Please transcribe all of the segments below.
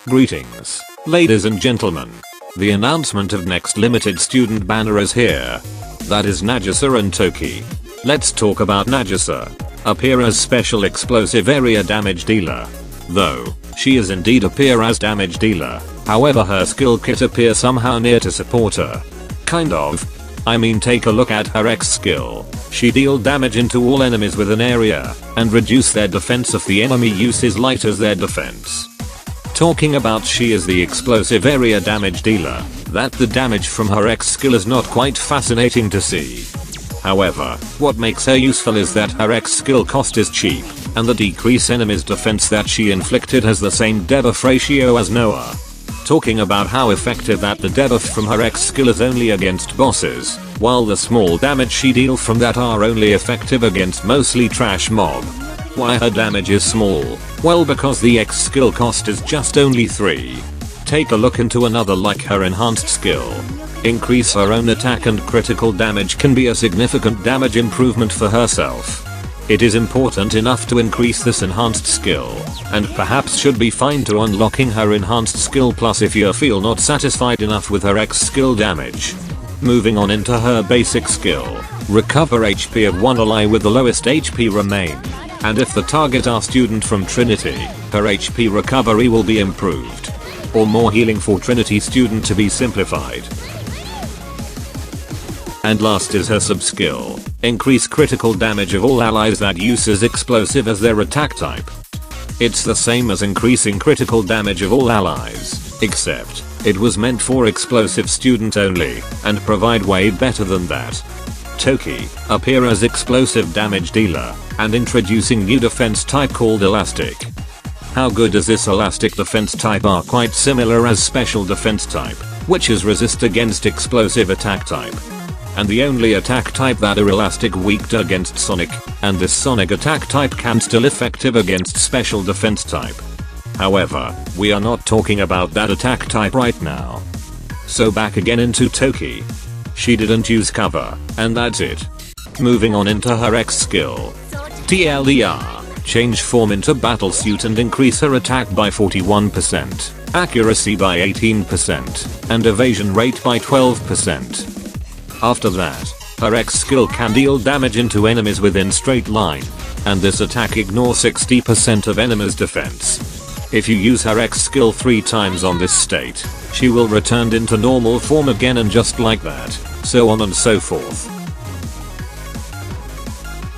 Greetings, ladies and gentlemen. The announcement of next limited student banner is here. That is Nagisa and Toki. Let's talk about Nagisa. Appear as special explosive area damage dealer. Though, she is indeed appear as damage dealer, however her skill kit appears somehow near to supporter. Kind of. I mean, take a look at her X skill. She deal damage into all enemies within area, and reduce their defense if the enemy uses light as their defense. Talking about she is the explosive area damage dealer, that the damage from her X skill is not quite fascinating to see. However, what makes her useful is that her X skill cost is cheap, and the decrease enemy's defense that she inflicted has the same debuff ratio as Noah. Talking about how effective that the debuff from her X skill is only against bosses, while the small damage she deal from that are only effective against mostly trash mob. Why her damage is small? Well, because the X skill cost is just only 3. Take a look into another like her enhanced skill. Increase her own attack and critical damage can be a significant damage improvement for herself. It is important enough to increase this enhanced skill, and perhaps should be fine to unlocking her enhanced skill plus if you feel not satisfied enough with her X skill damage. Moving on into her basic skill, recover HP of one ally with the lowest HP remain, and if the target are student from Trinity, her HP recovery will be improved. Or more healing for Trinity student to be simplified. And last is her sub-skill, increase critical damage of all allies that uses explosive as their attack type. It's the same as increasing critical damage of all allies, except it was meant for explosive student only, and provide way better than that. Toki, appear as explosive damage dealer, and introducing new defense type called elastic. How good is this elastic defense type? Are quite similar as special defense type, which is resist against explosive attack type. And the only attack type that are elastic weak against Sonic, and this Sonic attack type can still effective against special defense type. However, we are not talking about that attack type right now. So back again into Toki. She didn't use cover, and that's it. Moving on into her X skill. tldr, change form into battlesuit and increase her attack by 41%, accuracy by 18%, and evasion rate by 12%. After that, her X skill can deal damage into enemies within straight line, and this attack ignores 60% of enemies' defense. If you use her X skill 3 times on this state, she will return into normal form again, and just like that, so on and so forth.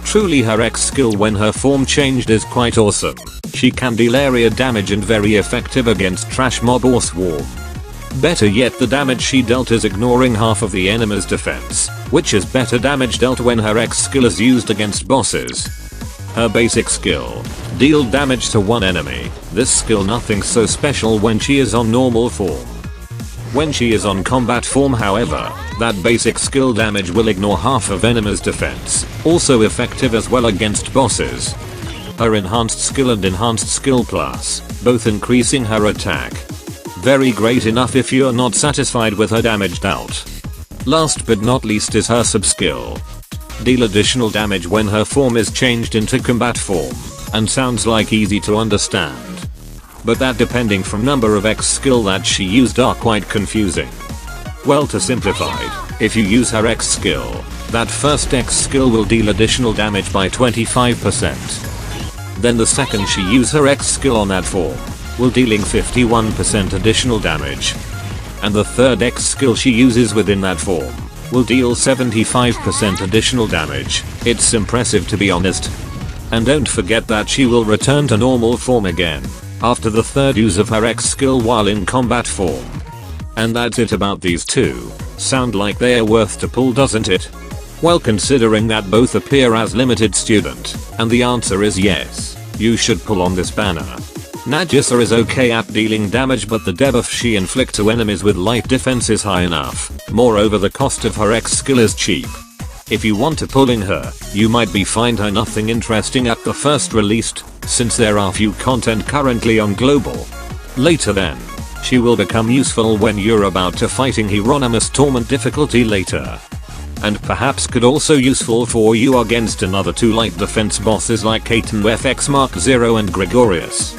Truly her X skill when her form changed is quite awesome. She can deal area damage and very effective against trash mob or swarm. Better yet, the damage she dealt is ignoring half of the enemy's defense, which is better damage dealt when her X skill is used against bosses. Her basic skill, deal damage to one enemy. This skill nothing so special when she is on normal form. When she is on combat form however, that basic skill damage will ignore half of enemy's defense, also effective as well against bosses. Her enhanced skill and enhanced skill plus, both increasing her attack. Very great enough if you're not satisfied with her damage dealt. Last but not least is her sub-skill. Deal additional damage when her form is changed into combat form, and sounds like easy to understand. But that depending from number of X skill that she used are quite confusing. Well, to simplified, if you use her X skill, that first X skill will deal additional damage by 25%. Then the second she use her X skill on that form, will dealing 51% additional damage. And the third X skill she uses within that form, will deal 75% additional damage. It's impressive to be honest. And don't forget that she will return to normal form again, after the third use of her X skill while in combat form. And that's it about these two. Sound like they're worth to pull, doesn't it? Well, considering that both appear as limited student, and the answer is yes, you should pull on this banner. Nagisa is okay at dealing damage, but the debuff she inflicts to enemies with light defense is high enough. Moreover, the cost of her X skill is cheap. If you want to pulling her, you might be find her nothing interesting at the first released, since there are few content currently on global. Later then, she will become useful when you're about to fighting Hieronymus Torment difficulty later. And perhaps could also useful for you against another two light defense bosses like Kaiten FX Mark 0 and Gregorius.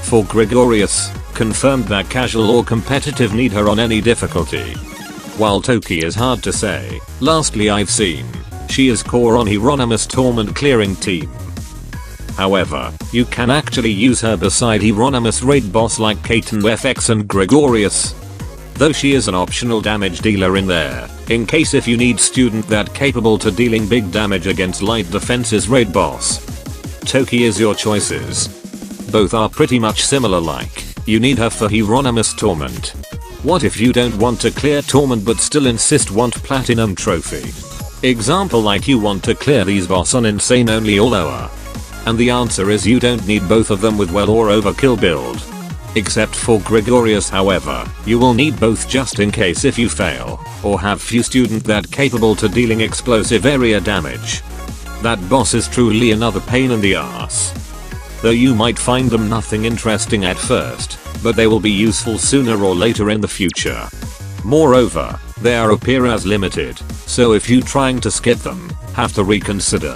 For Gregorius, confirmed that casual or competitive need her on any difficulty. While Toki is hard to say, lastly I've seen, she is core on Hieronymus Torment clearing team. However, you can actually use her beside Hieronymus raid boss like Kaiten FX and Gregorius. Though she is an optional damage dealer in there, in case if you need student that capable to dealing big damage against light defenses raid boss. Toki is your choices. Both are pretty much similar like, you need her for Hieronymus Torment. What if you don't want to clear Torment but still insist want Platinum Trophy? Example like you want to clear these boss on Insane only or lower. And the answer is you don't need both of them with well or overkill build. Except for Gregorius however, you will need both just in case if you fail, or have few student that capable to dealing explosive area damage. That boss is truly another pain in the ass. Though you might find them nothing interesting at first, but they will be useful sooner or later in the future. Moreover, their appear as limited, so if you trying to skip them, have to reconsider.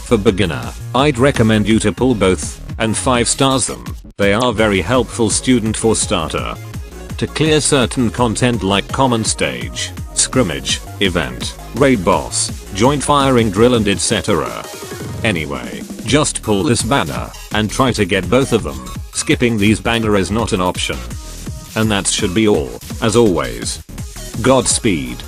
For beginner, I'd recommend you to pull both, and 5 stars them, they are very helpful student for starter. To clear certain content like common stage, scrimmage, event, raid boss, joint firing drill and etc. Anyway, just pull this banner, and try to get both of them, skipping these banger is not an option. And that should be all, as always. Godspeed.